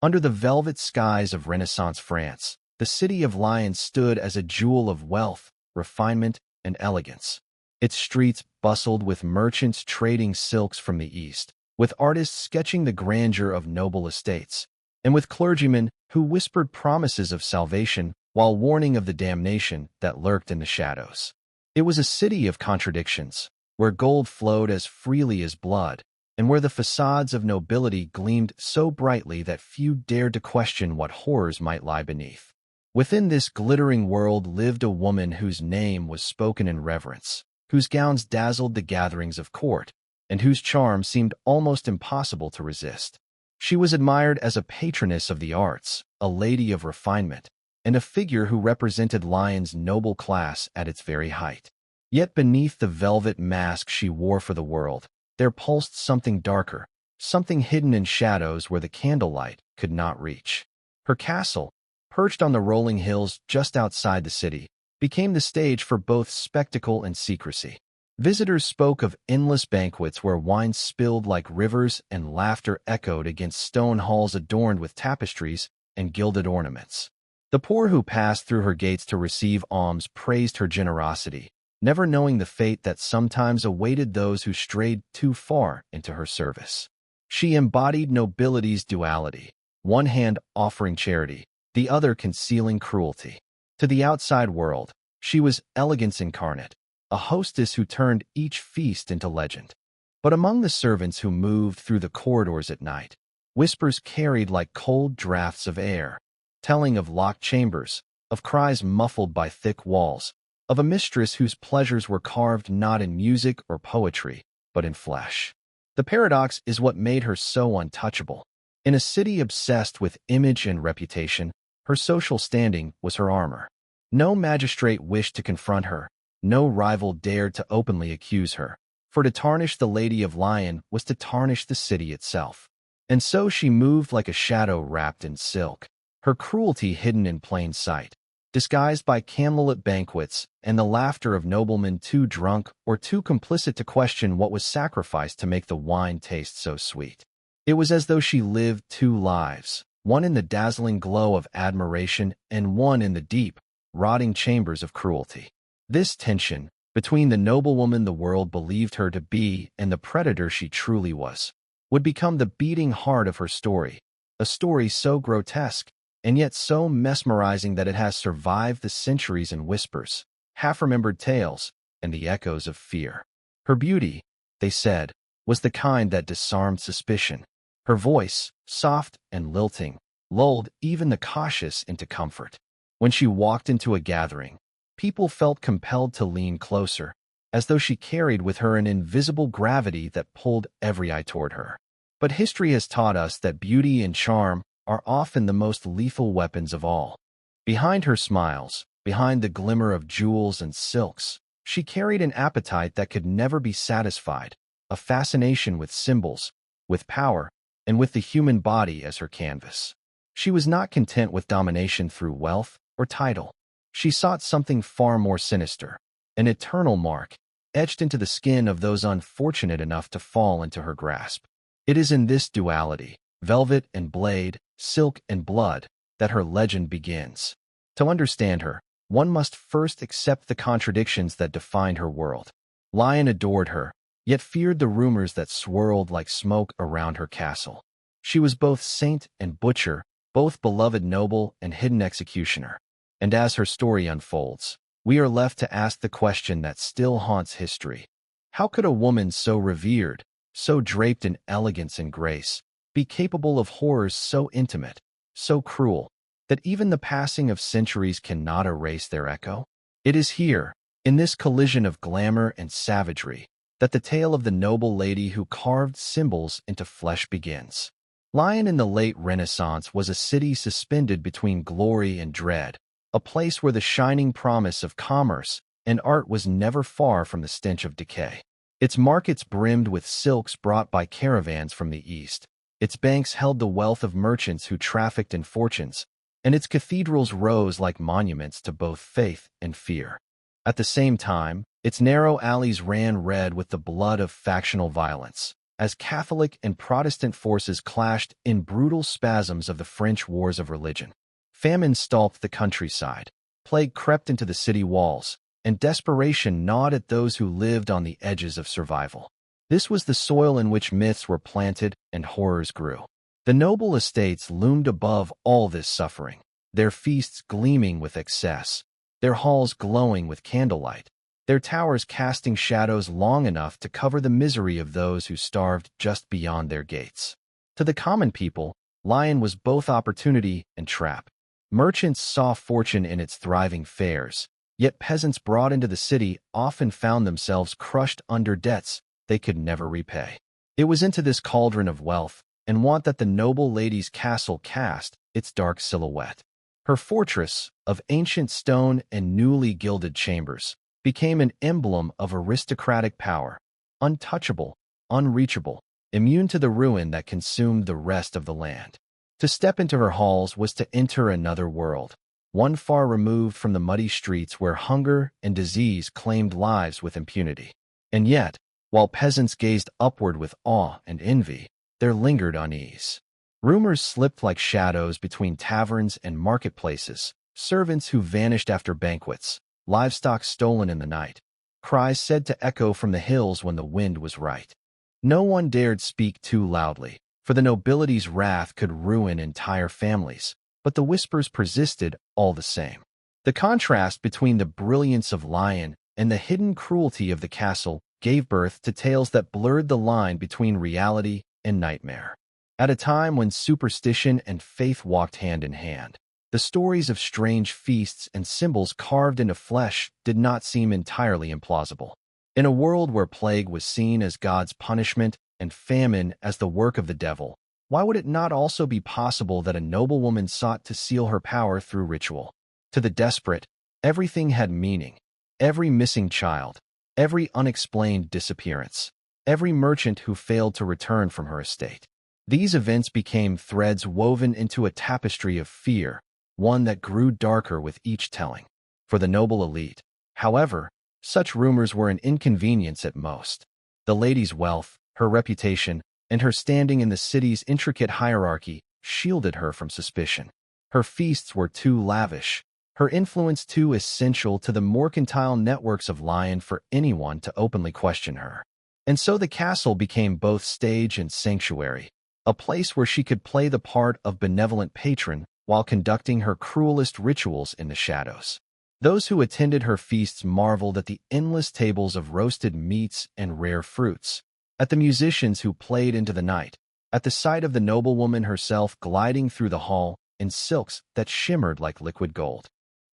Under the velvet skies of Renaissance France, the city of Lyon stood as a jewel of wealth, refinement, and elegance. Its streets bustled with merchants trading silks from the East, with artists sketching the grandeur of noble estates, and with clergymen who whispered promises of salvation while warning of the damnation that lurked in the shadows. It was a city of contradictions, where gold flowed as freely as blood, and where the facades of nobility gleamed so brightly that few dared to question what horrors might lie beneath. Within this glittering world lived a woman whose name was spoken in reverence, whose gowns dazzled the gatherings of court, and whose charm seemed almost impossible to resist. She was admired as a patroness of the arts, a lady of refinement, and a figure who represented Lyon's noble class at its very height. Yet beneath the velvet mask she wore for the world, there pulsed something darker, something hidden in shadows where the candlelight could not reach. Her castle, perched on the rolling hills just outside the city, became the stage for both spectacle and secrecy. Visitors spoke of endless banquets where wine spilled like rivers and laughter echoed against stone halls adorned with tapestries and gilded ornaments. The poor who passed through her gates to receive alms praised her generosity, never knowing the fate that sometimes awaited those who strayed too far into her service. She embodied nobility's duality, one hand offering charity, the other concealing cruelty. To the outside world, she was elegance incarnate, a hostess who turned each feast into legend. But among the servants who moved through the corridors at night, whispers carried like cold draughts of air, telling of locked chambers, of cries muffled by thick walls, of a mistress whose pleasures were carved not in music or poetry, but in flesh. The paradox is what made her so untouchable. In a city obsessed with image and reputation, her social standing was her armor. No magistrate wished to confront her, no rival dared to openly accuse her, for to tarnish the Lady of Lyon was to tarnish the city itself. And so she moved like a shadow wrapped in silk, her cruelty hidden in plain sight, disguised by candlelit banquets and the laughter of noblemen too drunk or too complicit to question what was sacrificed to make the wine taste so sweet. It was as though she lived two lives, one in the dazzling glow of admiration and one in the deep, rotting chambers of cruelty. This tension, between the noblewoman the world believed her to be and the predator she truly was, would become the beating heart of her story, a story so grotesque and yet so mesmerizing that it has survived the centuries in whispers, half-remembered tales, and the echoes of fear. Her beauty, they said, was the kind that disarmed suspicion. Her voice, soft and lilting, lulled even the cautious into comfort. When she walked into a gathering, people felt compelled to lean closer, as though she carried with her an invisible gravity that pulled every eye toward her. But history has taught us that beauty and charm are often the most lethal weapons of all. Behind her smiles, behind the glimmer of jewels and silks, she carried an appetite that could never be satisfied, a fascination with symbols, with power, and with the human body as her canvas. She was not content with domination through wealth or title. She sought something far more sinister, an eternal mark, etched into the skin of those unfortunate enough to fall into her grasp. It is in this duality, velvet and blade, silk and blood, that her legend begins. To understand her, one must first accept the contradictions that defined her world. Lyon adored her, yet feared the rumors that swirled like smoke around her castle. She was both saint and butcher, both beloved noble and hidden executioner. And as her story unfolds, we are left to ask the question that still haunts history. How could a woman so revered, so draped in elegance and grace, be capable of horrors so intimate, so cruel, that even the passing of centuries cannot erase their echo? It is here, in this collision of glamour and savagery, that the tale of the noble lady who carved symbols into flesh begins. Lyon in the late Renaissance was a city suspended between glory and dread, a place where the shining promise of commerce and art was never far from the stench of decay. Its markets brimmed with silks brought by caravans from the east, its banks held the wealth of merchants who trafficked in fortunes, and its cathedrals rose like monuments to both faith and fear. At the same time, its narrow alleys ran red with the blood of factional violence, as Catholic and Protestant forces clashed in brutal spasms of the French Wars of Religion. Famine stalked the countryside, plague crept into the city walls, and desperation gnawed at those who lived on the edges of survival. This was the soil in which myths were planted and horrors grew. The noble estates loomed above all this suffering, their feasts gleaming with excess, their halls glowing with candlelight, their towers casting shadows long enough to cover the misery of those who starved just beyond their gates. To the common people, Lyon was both opportunity and trap. Merchants saw fortune in its thriving fairs, yet peasants brought into the city often found themselves crushed under debts they could never repay. It was into this cauldron of wealth and want that the noble lady's castle cast its dark silhouette. Her fortress, of ancient stone and newly gilded chambers, became an emblem of aristocratic power, untouchable, unreachable, immune to the ruin that consumed the rest of the land. To step into her halls was to enter another world, one far removed from the muddy streets where hunger and disease claimed lives with impunity. And yet, while peasants gazed upward with awe and envy, there lingered unease. Rumors slipped like shadows between taverns and marketplaces, servants who vanished after banquets, livestock stolen in the night, cries said to echo from the hills when the wind was right. No one dared speak too loudly, for the nobility's wrath could ruin entire families, but the whispers persisted all the same. The contrast between the brilliance of Lyon and the hidden cruelty of the castle gave birth to tales that blurred the line between reality and nightmare. At a time when superstition and faith walked hand in hand, the stories of strange feasts and symbols carved into flesh did not seem entirely implausible. In a world where plague was seen as God's punishment and famine as the work of the devil, why would it not also be possible that a noblewoman sought to seal her power through ritual? To the desperate, everything had meaning. Every missing child, every unexplained disappearance, every merchant who failed to return from her estate. These events became threads woven into a tapestry of fear, one that grew darker with each telling. For the noble elite, however, such rumors were an inconvenience at most. The lady's wealth, her reputation, and her standing in the city's intricate hierarchy shielded her from suspicion. Her feasts were too lavish, her influence too essential to the mercantile networks of Lyon for anyone to openly question her. And so the castle became both stage and sanctuary, a place where she could play the part of benevolent patron while conducting her cruelest rituals in the shadows. Those who attended her feasts marveled at the endless tables of roasted meats and rare fruits, at the musicians who played into the night, at the sight of the noblewoman herself gliding through the hall in silks that shimmered like liquid gold.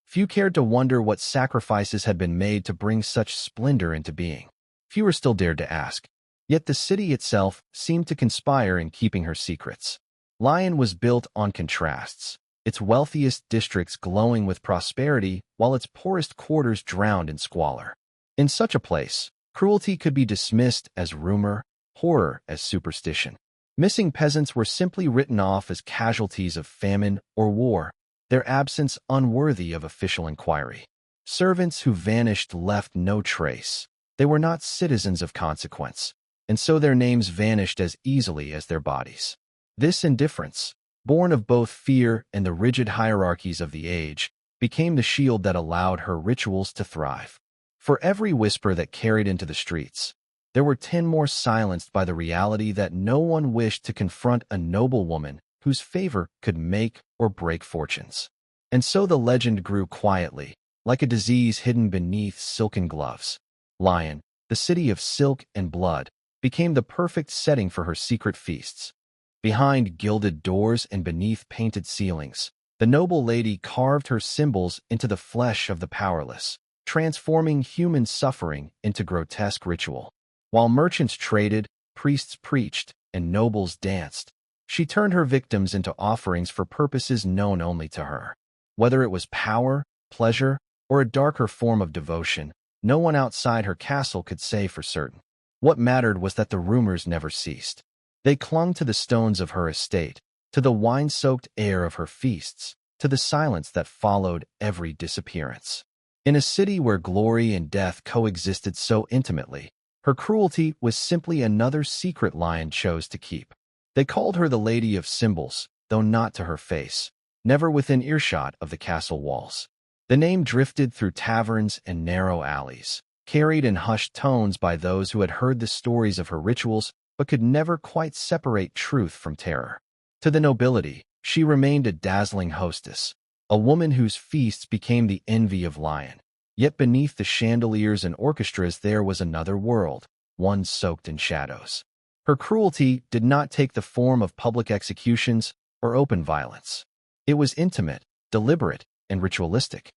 Few cared to wonder what sacrifices had been made to bring such splendor into being. Fewer still dared to ask. Yet the city itself seemed to conspire in keeping her secrets. Lyon was built on contrasts, its wealthiest districts glowing with prosperity while its poorest quarters drowned in squalor. In such a place, cruelty could be dismissed as rumor, horror as superstition. Missing peasants were simply written off as casualties of famine or war, their absence unworthy of official inquiry. Servants who vanished left no trace. They were not citizens of consequence, and so their names vanished as easily as their bodies. This indifference, born of both fear and the rigid hierarchies of the age, became the shield that allowed her rituals to thrive. For every whisper that carried into the streets, there were 10 more silenced by the reality that no one wished to confront a noblewoman whose favor could make or break fortunes. And so the legend grew quietly, like a disease hidden beneath silken gloves. Lyon, the city of silk and blood, became the perfect setting for her secret feasts. Behind gilded doors and beneath painted ceilings, the noble lady carved her symbols into the flesh of the powerless, transforming human suffering into grotesque ritual. While merchants traded, priests preached, and nobles danced, she turned her victims into offerings for purposes known only to her. Whether it was power, pleasure, or a darker form of devotion, no one outside her castle could say for certain. What mattered was that the rumors never ceased. They clung to the stones of her estate, to the wine-soaked air of her feasts, to the silence that followed every disappearance. In a city where glory and death coexisted so intimately, Her cruelty was simply another secret Lyon chose to keep. They called her the Lady of Symbols, though not to her face, never within earshot of the castle walls. The name drifted through taverns and narrow alleys, carried in hushed tones by those who had heard the stories of her rituals but could never quite separate truth from terror. To the nobility, she remained a dazzling hostess, a woman whose feasts became the envy of Lyon. Yet beneath the chandeliers and orchestras there was another world, one soaked in shadows. Her cruelty did not take the form of public executions or open violence. It was intimate, deliberate, and ritualistic.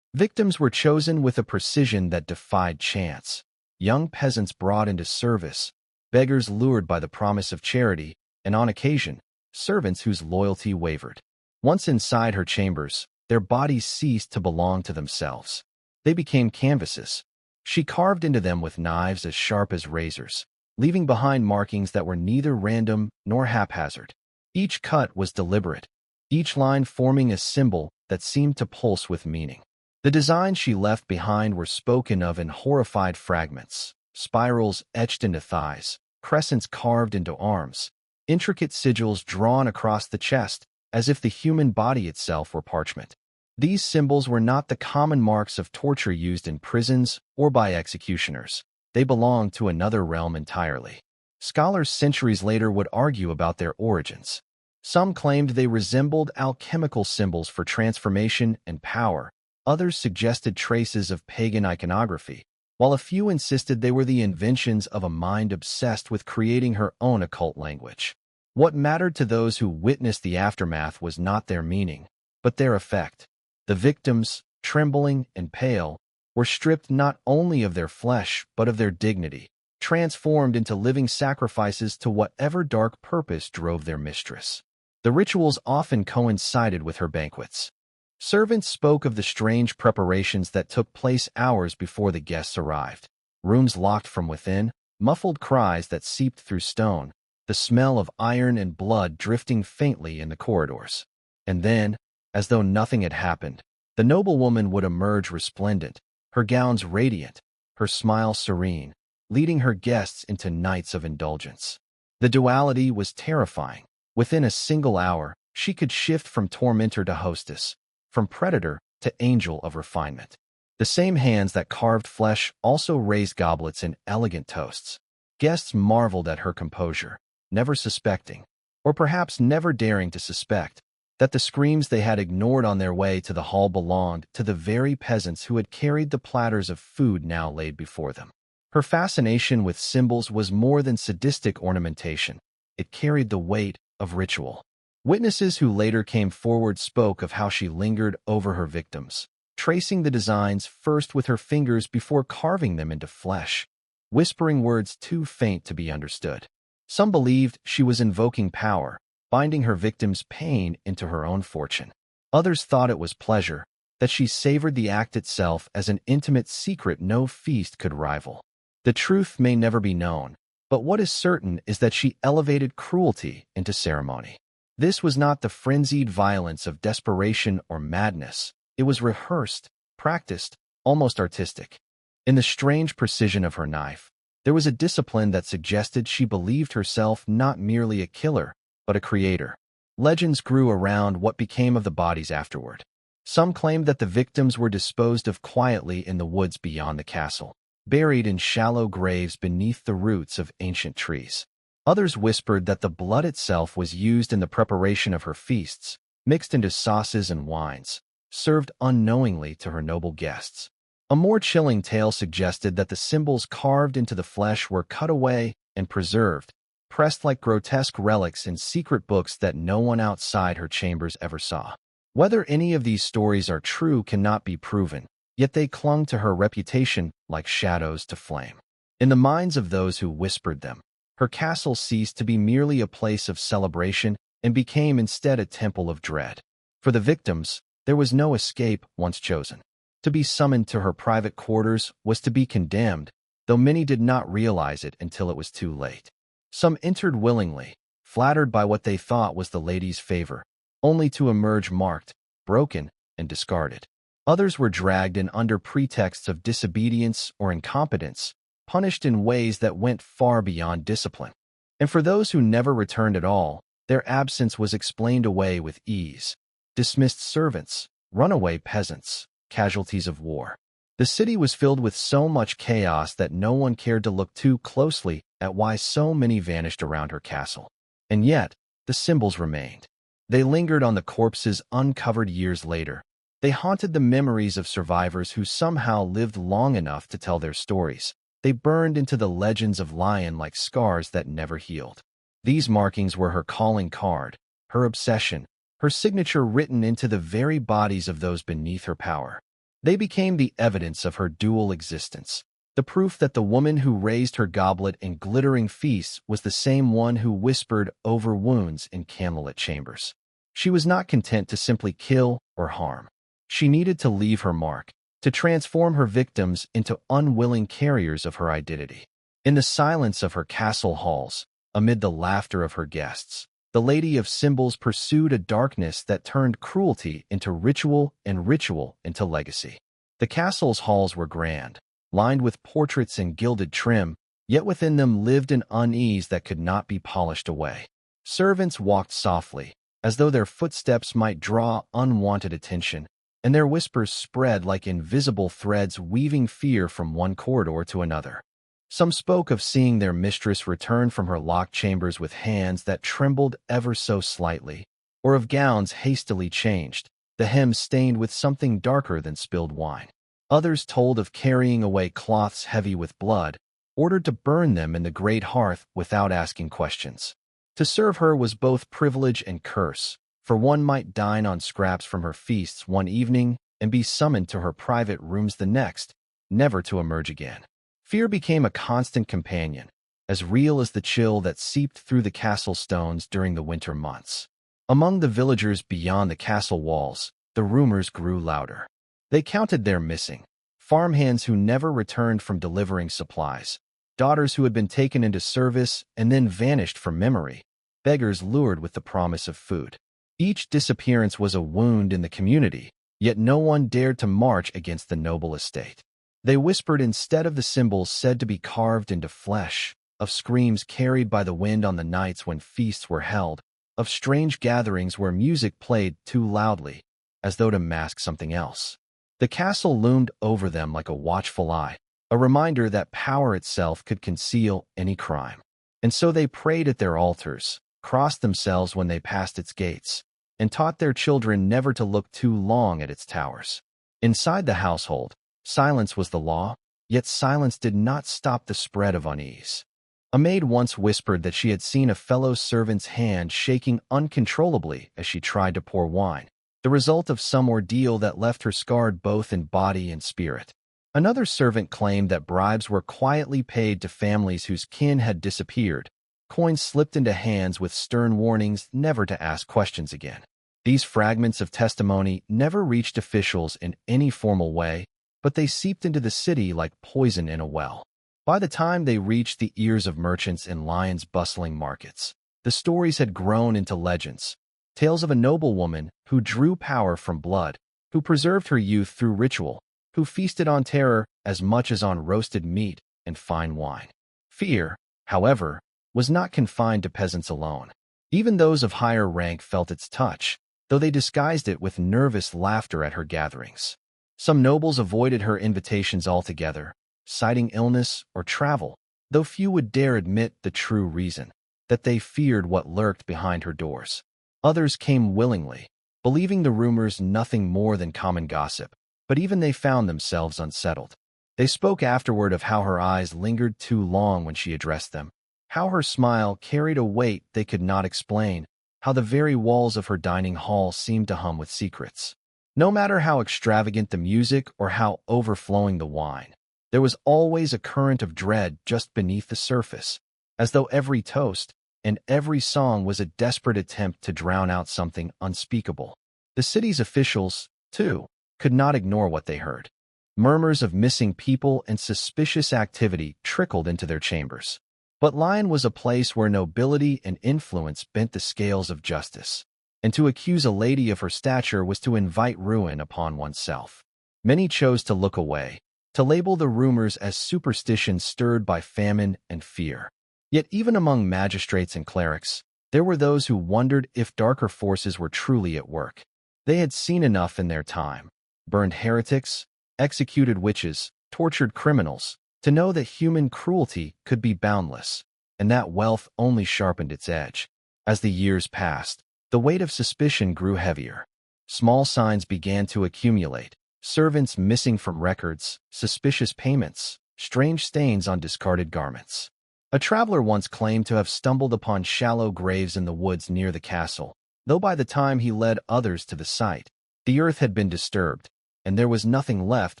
Victims were chosen with a precision that defied chance. Young peasants brought into service, beggars lured by the promise of charity, and on occasion, servants whose loyalty wavered. Once inside her chambers, their bodies ceased to belong to themselves. They became canvases. She carved into them with knives as sharp as razors, leaving behind markings that were neither random nor haphazard. Each cut was deliberate, each line forming a symbol that seemed to pulse with meaning. The designs she left behind were spoken of in horrified fragments, spirals etched into thighs, crescents carved into arms, intricate sigils drawn across the chest, as if the human body itself were parchment. These symbols were not the common marks of torture used in prisons or by executioners. They belonged to another realm entirely. Scholars centuries later would argue about their origins. Some claimed they resembled alchemical symbols for transformation and power. Others suggested traces of pagan iconography, while a few insisted they were the inventions of a mind obsessed with creating her own occult language. What mattered to those who witnessed the aftermath was not their meaning, but their effect. The victims, trembling and pale, were stripped not only of their flesh but of their dignity, transformed into living sacrifices to whatever dark purpose drove their mistress. The rituals often coincided with her banquets. Servants spoke of the strange preparations that took place hours before the guests arrived. Rooms locked from within, muffled cries that seeped through stone, the smell of iron and blood drifting faintly in the corridors. And then, as though nothing had happened, the noblewoman would emerge resplendent, her gowns radiant, her smile serene, leading her guests into nights of indulgence. The duality was terrifying. Within a single hour, she could shift from tormentor to hostess, from predator to angel of refinement. The same hands that carved flesh also raised goblets in elegant toasts. Guests marveled at her composure, never suspecting, or perhaps never daring to suspect, that the screams they had ignored on their way to the hall belonged to the very peasants who had carried the platters of food now laid before them. Her fascination with symbols was more than sadistic ornamentation. It carried the weight of ritual. Witnesses who later came forward spoke of how she lingered over her victims, tracing the designs first with her fingers before carving them into flesh, whispering words too faint to be understood. Some believed she was invoking power, binding her victims' pain into her own fortune. Others thought it was pleasure, that she savored the act itself as an intimate secret no feast could rival. The truth may never be known, but what is certain is that she elevated cruelty into ceremony. This was not the frenzied violence of desperation or madness. It was rehearsed, practiced, almost artistic. In the strange precision of her knife, there was a discipline that suggested she believed herself not merely a killer, but a creator. Legends grew around what became of the bodies afterward. Some claimed that the victims were disposed of quietly in the woods beyond the castle, buried in shallow graves beneath the roots of ancient trees. Others whispered that the blood itself was used in the preparation of her feasts, mixed into sauces and wines, served unknowingly to her noble guests. A more chilling tale suggested that the symbols carved into the flesh were cut away and preserved, pressed like grotesque relics in secret books that no one outside her chambers ever saw. Whether any of these stories are true cannot be proven, yet they clung to her reputation like shadows to flame. In the minds of those who whispered them, her castle ceased to be merely a place of celebration and became instead a temple of dread. For the victims, there was no escape once chosen. To be summoned to her private quarters was to be condemned, though many did not realize it until it was too late. Some entered willingly, flattered by what they thought was the lady's favor, only to emerge marked, broken, and discarded. Others were dragged in under pretexts of disobedience or incompetence, punished in ways that went far beyond discipline. And for those who never returned at all, their absence was explained away with ease. Dismissed servants, runaway peasants, casualties of war. The city was filled with so much chaos that no one cared to look too closely at why so many vanished around her castle. And yet, the symbols remained. They lingered on the corpses uncovered years later. They haunted the memories of survivors who somehow lived long enough to tell their stories. They burned into the legends of Lyon like scars that never healed. These markings were her calling card, her obsession, her signature written into the very bodies of those beneath her power. They became the evidence of her dual existence, the proof that the woman who raised her goblet in glittering feasts was the same one who whispered over wounds in candlelit chambers. She was not content to simply kill or harm. She needed to leave her mark, to transform her victims into unwilling carriers of her identity. In the silence of her castle halls, amid the laughter of her guests, the Lady of Symbols pursued a darkness that turned cruelty into ritual and ritual into legacy. The castle's halls were grand, lined with portraits and gilded trim, yet within them lived an unease that could not be polished away. Servants walked softly, as though their footsteps might draw unwanted attention, and their whispers spread like invisible threads weaving fear from one corridor to another. Some spoke of seeing their mistress return from her locked chambers with hands that trembled ever so slightly, or of gowns hastily changed, the hem stained with something darker than spilled wine. Others told of carrying away cloths heavy with blood, ordered to burn them in the great hearth without asking questions. To serve her was both privilege and curse, for one might dine on scraps from her feasts one evening and be summoned to her private rooms the next, never to emerge again. Fear became a constant companion, as real as the chill that seeped through the castle stones during the winter months. Among the villagers beyond the castle walls, the rumors grew louder. They counted their missing, farmhands who never returned from delivering supplies, daughters who had been taken into service and then vanished from memory, beggars lured with the promise of food. Each disappearance was a wound in the community, yet no one dared to march against the noble estate. They whispered instead of the symbols said to be carved into flesh, of screams carried by the wind on the nights when feasts were held, of strange gatherings where music played too loudly, as though to mask something else. The castle loomed over them like a watchful eye, a reminder that power itself could conceal any crime. And so they prayed at their altars, crossed themselves when they passed its gates, and taught their children never to look too long at its towers. Inside the household, silence was the law, yet silence did not stop the spread of unease. A maid once whispered that she had seen a fellow servant's hand shaking uncontrollably as she tried to pour wine, the result of some ordeal that left her scarred both in body and spirit. Another servant claimed that bribes were quietly paid to families whose kin had disappeared, coins slipped into hands with stern warnings never to ask questions again. These fragments of testimony never reached officials in any formal way, but they seeped into the city like poison in a well. By the time they reached the ears of merchants in Lyon's bustling markets, the stories had grown into legends, tales of a noblewoman who drew power from blood, who preserved her youth through ritual, who feasted on terror as much as on roasted meat and fine wine. Fear, however, was not confined to peasants alone. Even those of higher rank felt its touch, though they disguised it with nervous laughter at her gatherings. Some nobles avoided her invitations altogether, citing illness or travel, though few would dare admit the true reason, that they feared what lurked behind her doors. Others came willingly, believing the rumors nothing more than common gossip, but even they found themselves unsettled. They spoke afterward of how her eyes lingered too long when she addressed them, how her smile carried a weight they could not explain, how the very walls of her dining hall seemed to hum with secrets. No matter how extravagant the music or how overflowing the wine, there was always a current of dread just beneath the surface, as though every toast and every song was a desperate attempt to drown out something unspeakable. The city's officials, too, could not ignore what they heard. Murmurs of missing people and suspicious activity trickled into their chambers. But Lyon was a place where nobility and influence bent the scales of justice, and to accuse a lady of her stature was to invite ruin upon oneself. Many chose to look away, to label the rumors as superstition stirred by famine and fear. Yet even among magistrates and clerics, there were those who wondered if darker forces were truly at work. They had seen enough in their time, burned heretics, executed witches, tortured criminals, to know that human cruelty could be boundless, and that wealth only sharpened its edge. As the years passed, the weight of suspicion grew heavier. Small signs began to accumulate: servants missing from records, suspicious payments, strange stains on discarded garments. A traveler once claimed to have stumbled upon shallow graves in the woods near the castle, though by the time he led others to the site, the earth had been disturbed, and there was nothing left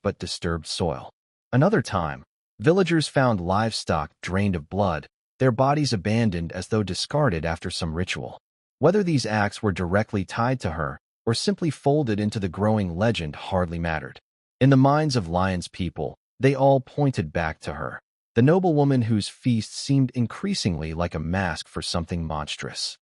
but disturbed soil. Another time, villagers found livestock drained of blood, their bodies abandoned as though discarded after some ritual. Whether these acts were directly tied to her or simply folded into the growing legend hardly mattered. In the minds of Lyon's people, they all pointed back to her, the noblewoman whose feast seemed increasingly like a mask for something monstrous.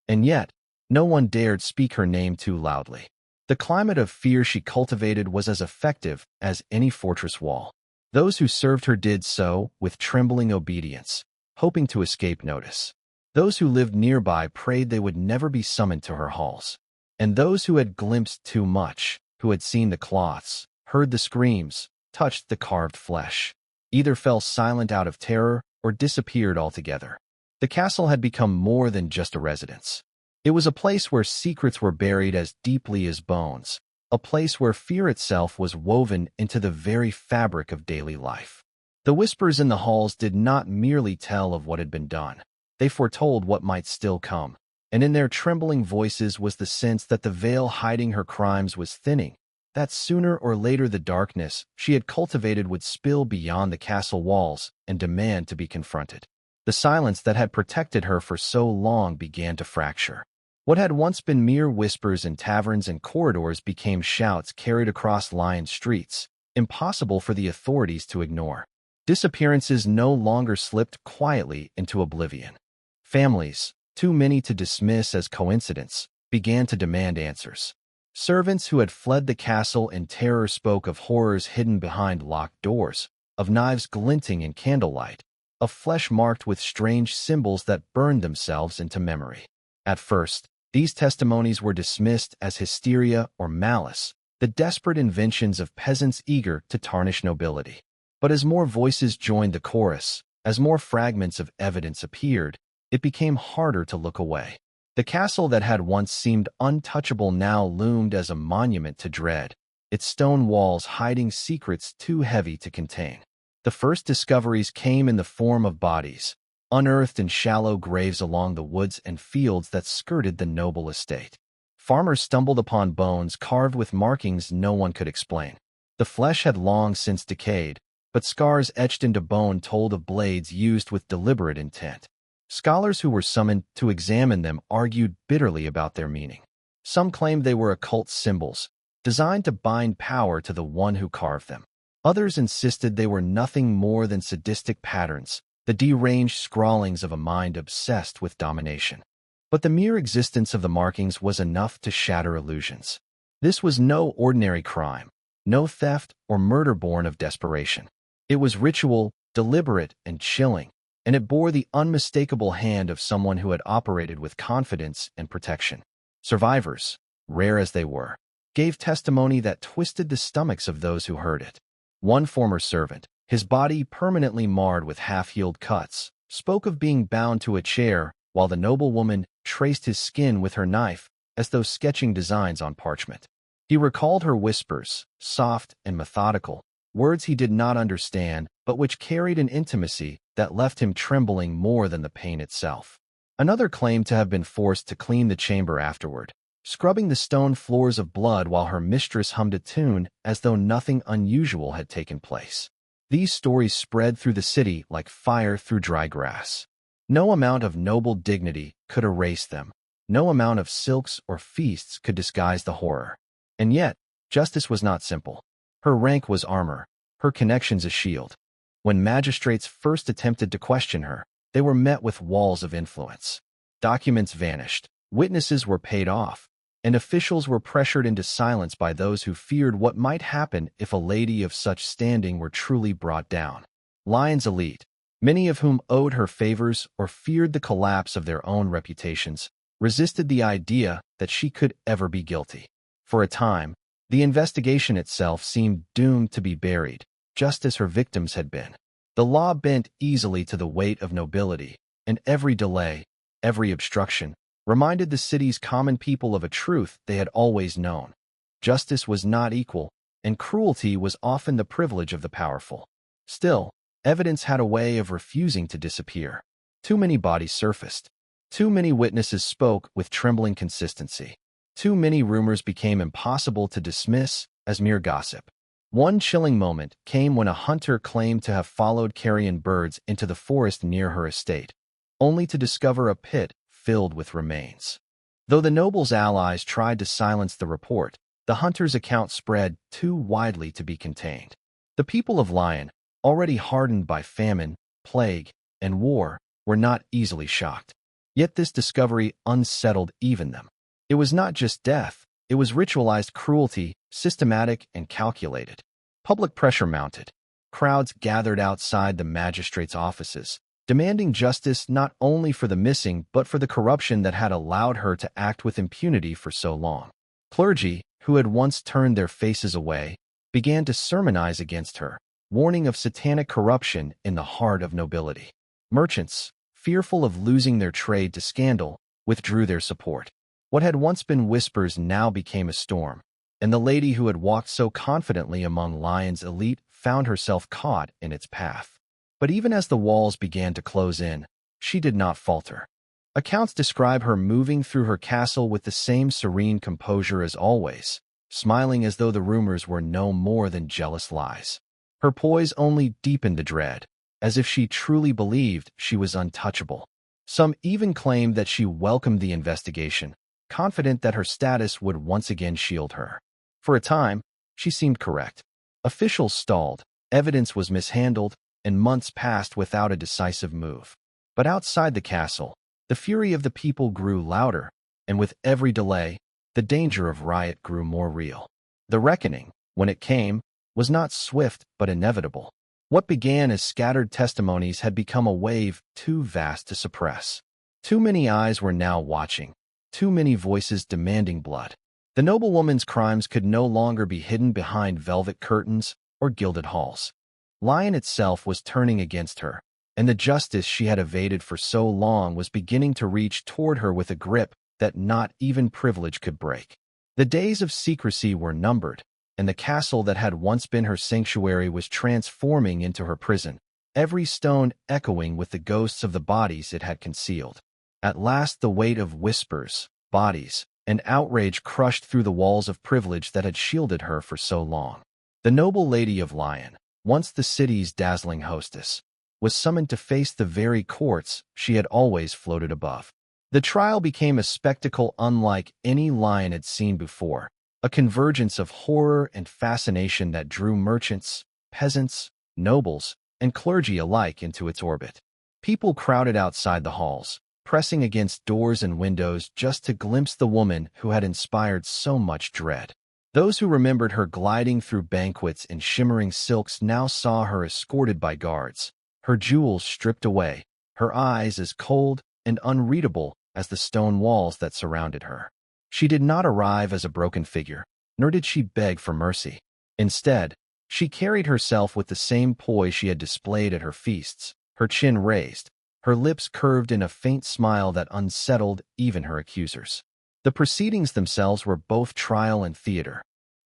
And yet, no one dared speak her name too loudly. The climate of fear she cultivated was as effective as any fortress wall. Those who served her did so with trembling obedience, hoping to escape notice. Those who lived nearby prayed they would never be summoned to her halls. And those who had glimpsed too much, who had seen the cloths, heard the screams, touched the carved flesh, either fell silent out of terror or disappeared altogether. The castle had become more than just a residence. It was a place where secrets were buried as deeply as bones, a place where fear itself was woven into the very fabric of daily life. The whispers in the halls did not merely tell of what had been done. They foretold what might still come, and in their trembling voices was the sense that the veil hiding her crimes was thinning, that sooner or later the darkness she had cultivated would spill beyond the castle walls and demand to be confronted. The silence that had protected her for so long began to fracture. What had once been mere whispers in taverns and corridors became shouts carried across Lyon streets, impossible for the authorities to ignore. Disappearances no longer slipped quietly into oblivion. Families, too many to dismiss as coincidence, began to demand answers. Servants who had fled the castle in terror spoke of horrors hidden behind locked doors, of knives glinting in candlelight, of flesh marked with strange symbols that burned themselves into memory. At first, these testimonies were dismissed as hysteria or malice, the desperate inventions of peasants eager to tarnish nobility. But as more voices joined the chorus, as more fragments of evidence appeared, it became harder to look away. The castle that had once seemed untouchable now loomed as a monument to dread, its stone walls hiding secrets too heavy to contain. The first discoveries came in the form of bodies, unearthed in shallow graves along the woods and fields that skirted the noble estate. Farmers stumbled upon bones carved with markings no one could explain. The flesh had long since decayed, but scars etched into bone told of blades used with deliberate intent. Scholars who were summoned to examine them argued bitterly about their meaning. Some claimed they were occult symbols, designed to bind power to the one who carved them. Others insisted they were nothing more than sadistic patterns, the deranged scrawlings of a mind obsessed with domination. But the mere existence of the markings was enough to shatter illusions. This was no ordinary crime, no theft or murder born of desperation. It was ritual, deliberate, and chilling, and it bore the unmistakable hand of someone who had operated with confidence and protection. Survivors, rare as they were, gave testimony that twisted the stomachs of those who heard it. One former servant, his body permanently marred with half-healed cuts, spoke of being bound to a chair while the noblewoman traced his skin with her knife as though sketching designs on parchment. He recalled her whispers, soft and methodical, words he did not understand, but which carried an intimacy that left him trembling more than the pain itself. Another claimed to have been forced to clean the chamber afterward, scrubbing the stone floors of blood while her mistress hummed a tune as though nothing unusual had taken place. These stories spread through the city like fire through dry grass. No amount of noble dignity could erase them. No amount of silks or feasts could disguise the horror. And yet, justice was not simple. Her rank was armor, her connections a shield. When magistrates first attempted to question her, they were met with walls of influence. Documents vanished, witnesses were paid off, and officials were pressured into silence by those who feared what might happen if a lady of such standing were truly brought down. Lyon's elite, many of whom owed her favors or feared the collapse of their own reputations, resisted the idea that she could ever be guilty. For a time, the investigation itself seemed doomed to be buried, just as her victims had been. The law bent easily to the weight of nobility, and every delay, every obstruction, reminded the city's common people of a truth they had always known. Justice was not equal, and cruelty was often the privilege of the powerful. Still, evidence had a way of refusing to disappear. Too many bodies surfaced. Too many witnesses spoke with trembling consistency. Too many rumors became impossible to dismiss as mere gossip. One chilling moment came when a hunter claimed to have followed carrion birds into the forest near her estate, only to discover a pit filled with remains. Though the noble's allies tried to silence the report, the hunter's account spread too widely to be contained. The people of Lyon, already hardened by famine, plague, and war, were not easily shocked. Yet this discovery unsettled even them. It was not just death, it was ritualized cruelty, systematic and calculated. Public pressure mounted. Crowds gathered outside the magistrates' offices, demanding justice not only for the missing but for the corruption that had allowed her to act with impunity for so long. Clergy, who had once turned their faces away, began to sermonize against her, warning of satanic corruption in the heart of nobility. Merchants, fearful of losing their trade to scandal, withdrew their support. What had once been whispers now became a storm, and the lady who had walked so confidently among Lyon's elite found herself caught in its path. But even as the walls began to close in, she did not falter. Accounts describe her moving through her castle with the same serene composure as always, smiling as though the rumors were no more than jealous lies. Her poise only deepened the dread, as if she truly believed she was untouchable. Some even claimed that she welcomed the investigation, confident that her status would once again shield her. For a time, she seemed correct. Officials stalled, evidence was mishandled, and months passed without a decisive move. But outside the castle, the fury of the people grew louder, and with every delay, the danger of riot grew more real. The reckoning, when it came, was not swift but inevitable. What began as scattered testimonies had become a wave too vast to suppress. Too many eyes were now watching, too many voices demanding blood. The noblewoman's crimes could no longer be hidden behind velvet curtains or gilded halls. Lyon itself was turning against her, and the justice she had evaded for so long was beginning to reach toward her with a grip that not even privilege could break. The days of secrecy were numbered, and the castle that had once been her sanctuary was transforming into her prison, every stone echoing with the ghosts of the bodies it had concealed. At last the weight of whispers, bodies, and outrage crushed through the walls of privilege that had shielded her for so long. The noble lady of Lyon, once the city's dazzling hostess, was summoned to face the very courts she had always floated above. The trial became a spectacle unlike any Lyon had seen before, a convergence of horror and fascination that drew merchants, peasants, nobles, and clergy alike into its orbit. People crowded outside the halls, pressing against doors and windows just to glimpse the woman who had inspired so much dread. Those who remembered her gliding through banquets in shimmering silks now saw her escorted by guards, her jewels stripped away, her eyes as cold and unreadable as the stone walls that surrounded her. She did not arrive as a broken figure, nor did she beg for mercy. Instead, she carried herself with the same poise she had displayed at her feasts, her chin raised, her lips curved in a faint smile that unsettled even her accusers. The proceedings themselves were both trial and theater.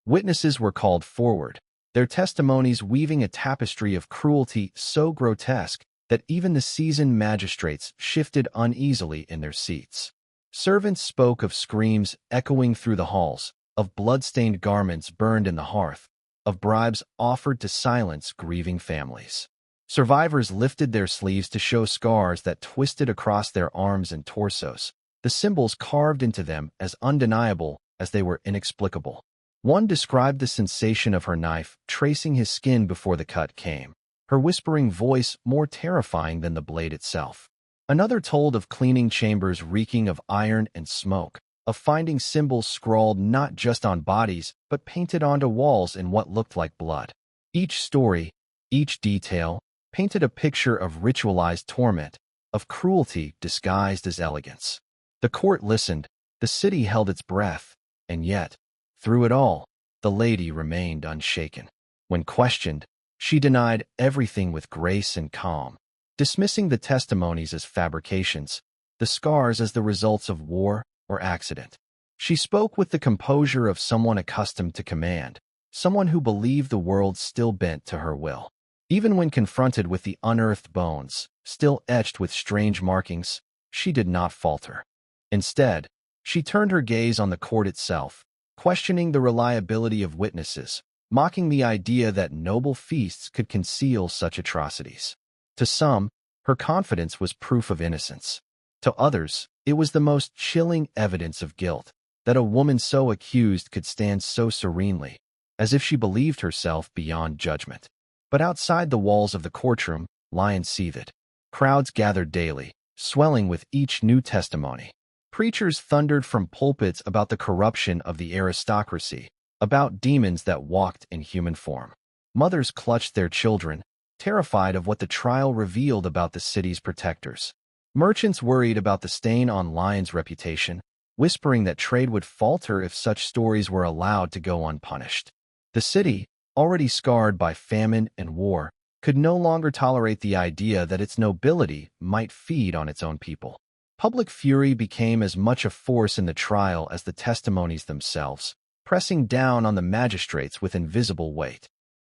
Witnesses were called forward, their testimonies weaving a tapestry of cruelty so grotesque that even the seasoned magistrates shifted uneasily in their seats. Servants spoke of screams echoing through the halls, of blood-stained garments burned in the hearth, of bribes offered to silence grieving families. Survivors lifted their sleeves to show scars that twisted across their arms and torsos, the symbols carved into them as undeniable as they were inexplicable. One described the sensation of her knife tracing his skin before the cut came, her whispering voice more terrifying than the blade itself. Another told of cleaning chambers reeking of iron and smoke, of finding symbols scrawled not just on bodies, but painted onto walls in what looked like blood. Each story, each detail, painted a picture of ritualized torment, of cruelty disguised as elegance. The court listened, the city held its breath, and yet, through it all, the lady remained unshaken. When questioned, she denied everything with grace and calm, dismissing the testimonies as fabrications, the scars as the results of war or accident. She spoke with the composure of someone accustomed to command, someone who believed the world still bent to her will. Even when confronted with the unearthed bones, still etched with strange markings, she did not falter. Instead, she turned her gaze on the court itself, questioning the reliability of witnesses, mocking the idea that noble feasts could conceal such atrocities. To some, her confidence was proof of innocence. To others, it was the most chilling evidence of guilt, that a woman so accused could stand so serenely, as if she believed herself beyond judgment. But outside the walls of the courtroom, Lyon seethed. Crowds gathered daily, swelling with each new testimony. Preachers thundered from pulpits about the corruption of the aristocracy, about demons that walked in human form. Mothers clutched their children, terrified of what the trial revealed about the city's protectors. Merchants worried about the stain on Lyon's reputation, whispering that trade would falter if such stories were allowed to go unpunished. The city, already scarred by famine and war, could no longer tolerate the idea that its nobility might feed on its own people. Public fury became as much a force in the trial as the testimonies themselves, pressing down on the magistrates with invisible weight.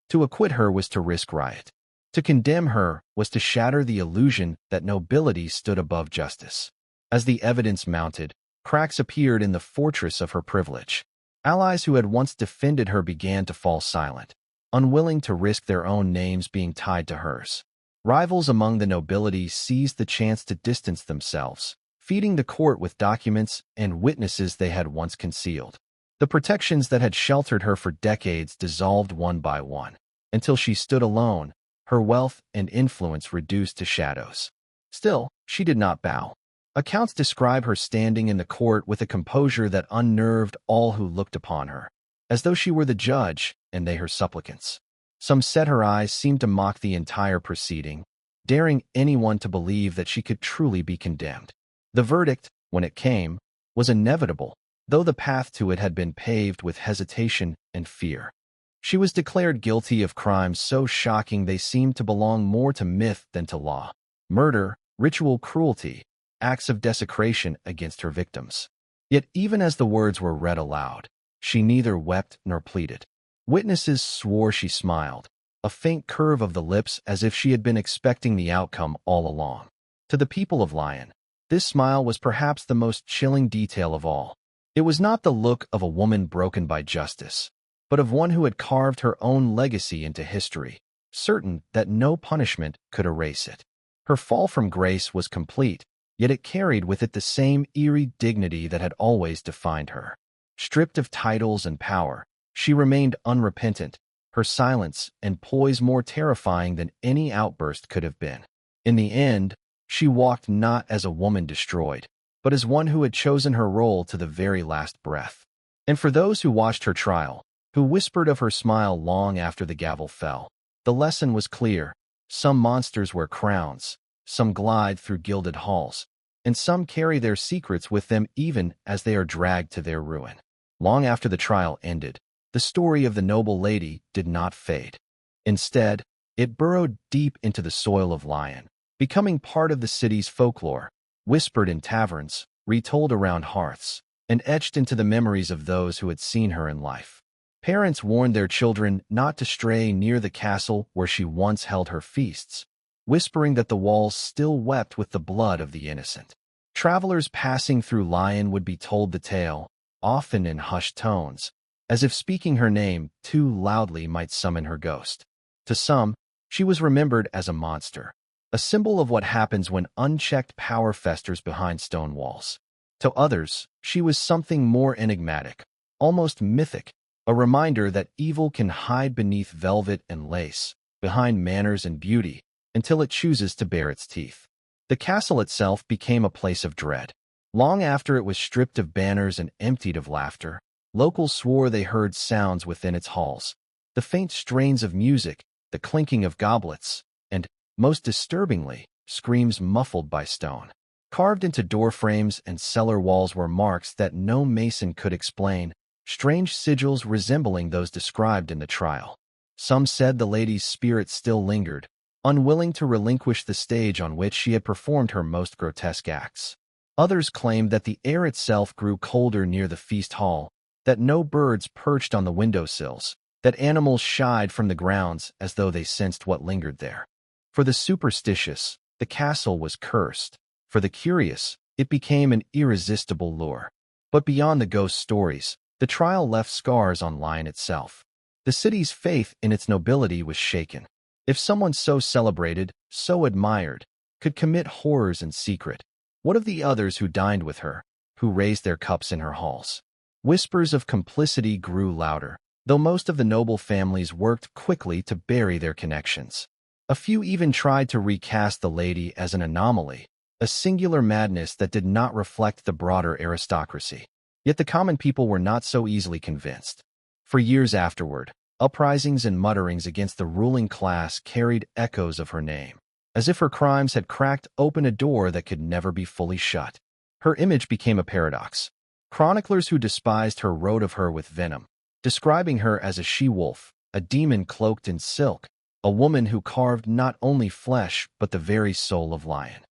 To acquit her was to risk riot. To condemn her was to shatter the illusion that nobility stood above justice. As the evidence mounted, cracks appeared in the fortress of her privilege. Allies who had once defended her began to fall silent, unwilling to risk their own names being tied to hers. Rivals among the nobility seized the chance to distance themselves, feeding the court with documents and witnesses they had once concealed. The protections that had sheltered her for decades dissolved one by one, until she stood alone, her wealth and influence reduced to shadows. Still, she did not bow. Accounts describe her standing in the court with a composure that unnerved all who looked upon her, as though she were the judge and they her supplicants. Some said her eyes seemed to mock the entire proceeding, daring anyone to believe that she could truly be condemned. The verdict, when it came, was inevitable, though the path to it had been paved with hesitation and fear. She was declared guilty of crimes so shocking they seemed to belong more to myth than to law. Murder, ritual cruelty, acts of desecration against her victims. Yet even as the words were read aloud, she neither wept nor pleaded. Witnesses swore she smiled, a faint curve of the lips as if she had been expecting the outcome all along. To the people of Lyon, this smile was perhaps the most chilling detail of all. It was not the look of a woman broken by justice, but of one who had carved her own legacy into history, certain that no punishment could erase it. Her fall from grace was complete, yet it carried with it the same eerie dignity that had always defined her. Stripped of titles and power, she remained unrepentant, her silence and poise more terrifying than any outburst could have been. In the end, she walked not as a woman destroyed, but as one who had chosen her role to the very last breath. And for those who watched her trial, who whispered of her smile long after the gavel fell, the lesson was clear. Some monsters wear crowns, some glide through gilded halls, and some carry their secrets with them even as they are dragged to their ruin. Long after the trial ended, the story of the noble lady did not fade. Instead, it burrowed deep into the soil of Lyon, becoming part of the city's folklore, whispered in taverns, retold around hearths, and etched into the memories of those who had seen her in life. Parents warned their children not to stray near the castle where she once held her feasts, whispering that the walls still wept with the blood of the innocent. Travelers passing through Lyon would be told the tale, often in hushed tones, as if speaking her name too loudly might summon her ghost. To some, she was remembered as a monster, a symbol of what happens when unchecked power festers behind stone walls. To others, she was something more enigmatic, almost mythic, a reminder that evil can hide beneath velvet and lace, behind manners and beauty, until it chooses to bare its teeth. The castle itself became a place of dread. Long after it was stripped of banners and emptied of laughter, locals swore they heard sounds within its halls. The faint strains of music, the clinking of goblets, and, most disturbingly, screams muffled by stone. Carved into door frames and cellar walls were marks that no mason could explain, strange sigils resembling those described in the trial. Some said the lady's spirit still lingered, unwilling to relinquish the stage on which she had performed her most grotesque acts. Others claimed that the air itself grew colder near the feast hall, that no birds perched on the windowsills, that animals shied from the grounds as though they sensed what lingered there. For the superstitious, the castle was cursed. For the curious, it became an irresistible lure. But beyond the ghost stories, the trial left scars on Lyon itself. The city's faith in its nobility was shaken. If someone so celebrated, so admired, could commit horrors in secret, what of the others who dined with her, who raised their cups in her halls? Whispers of complicity grew louder, though most of the noble families worked quickly to bury their connections. A few even tried to recast the lady as an anomaly, a singular madness that did not reflect the broader aristocracy. Yet the common people were not so easily convinced. For years afterward, uprisings and mutterings against the ruling class carried echoes of her name, as if her crimes had cracked open a door that could never be fully shut. Her image became a paradox. Chroniclers who despised her wrote of her with venom, describing her as a she-wolf, a demon cloaked in silk, a woman who carved not only flesh but the very soul of Lyon.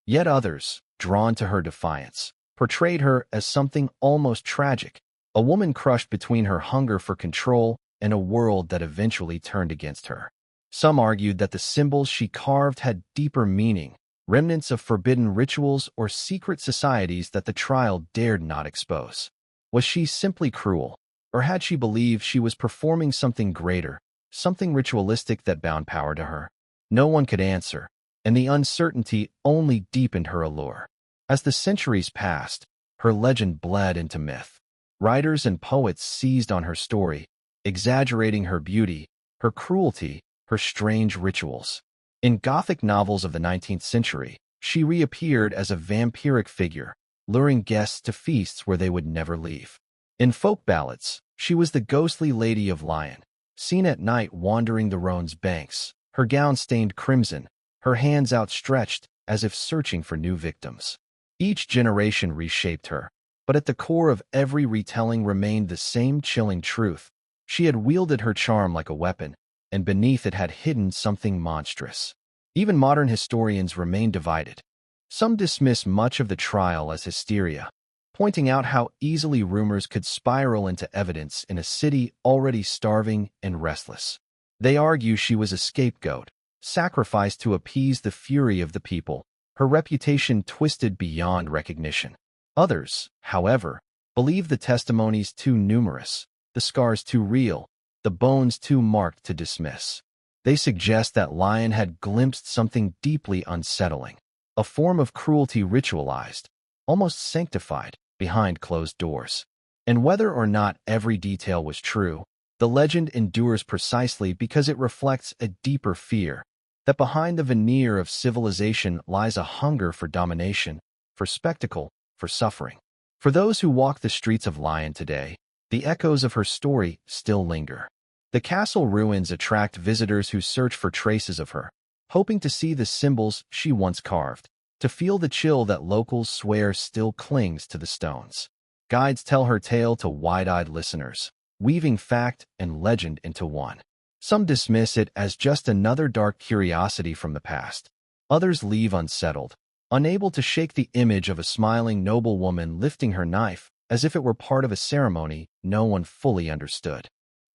Yet others, drawn to her defiance, portrayed her as something almost tragic, a woman crushed between her hunger for control and a world that eventually turned against her. Some argued that the symbols she carved had deeper meaning, remnants of forbidden rituals or secret societies that the trial dared not expose. Was she simply cruel, or had she believed she was performing something greater, something ritualistic that bound power to her? No one could answer, and the uncertainty only deepened her allure. As the centuries passed, her legend bled into myth. Writers and poets seized on her story, exaggerating her beauty, her cruelty, her strange rituals. In Gothic novels of the 19th century, she reappeared as a vampiric figure, luring guests to feasts where they would never leave. In folk ballads, she was the ghostly Lady of Lyon, seen at night wandering the Rhone's banks, her gown stained crimson, her hands outstretched as if searching for new victims. Each generation reshaped her, but at the core of every retelling remained the same chilling truth. She had wielded her charm like a weapon, and beneath it had hidden something monstrous. Even modern historians remain divided. Some dismiss much of the trial as hysteria, pointing out how easily rumors could spiral into evidence in a city already starving and restless. They argue she was a scapegoat, sacrificed to appease the fury of the people, her reputation twisted beyond recognition. Others, however, believe the testimonies too numerous, the scars too real, the bones too marked to dismiss. They suggest that Lyon had glimpsed something deeply unsettling, a form of cruelty ritualized, almost sanctified, behind closed doors. And whether or not every detail was true, the legend endures precisely because it reflects a deeper fear, that behind the veneer of civilization lies a hunger for domination, for spectacle, for suffering. For those who walk the streets of Lyon today, the echoes of her story still linger. The castle ruins attract visitors who search for traces of her, hoping to see the symbols she once carved, to feel the chill that locals swear still clings to the stones. Guides tell her tale to wide-eyed listeners, weaving fact and legend into one. Some dismiss it as just another dark curiosity from the past. Others leave unsettled, unable to shake the image of a smiling noblewoman lifting her knife as if it were part of a ceremony no one fully understood.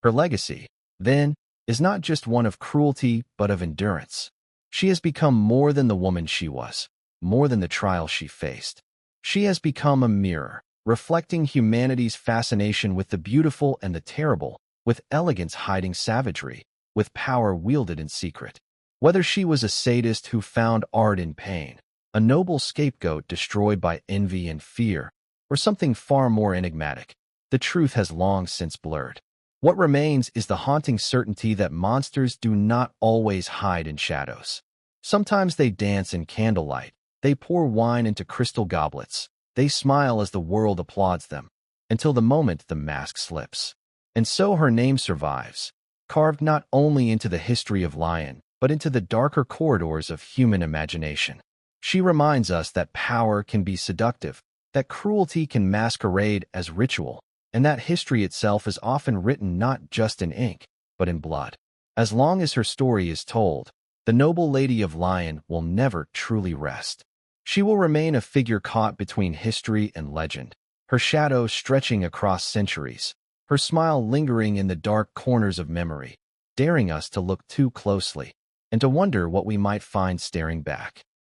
Her legacy, then, is not just one of cruelty but of endurance. She has become more than the woman she was, more than the trial she faced. She has become a mirror, reflecting humanity's fascination with the beautiful and the terrible, with elegance hiding savagery, with power wielded in secret. Whether she was a sadist who found art in pain, a noble scapegoat destroyed by envy and fear, or something far more enigmatic, the truth has long since blurred. What remains is the haunting certainty that monsters do not always hide in shadows. Sometimes they dance in candlelight, they pour wine into crystal goblets, They smile as the world applauds them, until the moment the mask slips. And so her name survives, carved not only into the history of Lyon, but into the darker corridors of human imagination. She reminds us that power can be seductive, that cruelty can masquerade as ritual, and that history itself is often written not just in ink, but in blood. As long as her story is told, the noble lady of Lyon will never truly rest. She will remain a figure caught between history and legend, her shadow stretching across centuries, her smile lingering in the dark corners of memory, daring us to look too closely and to wonder what we might find staring back.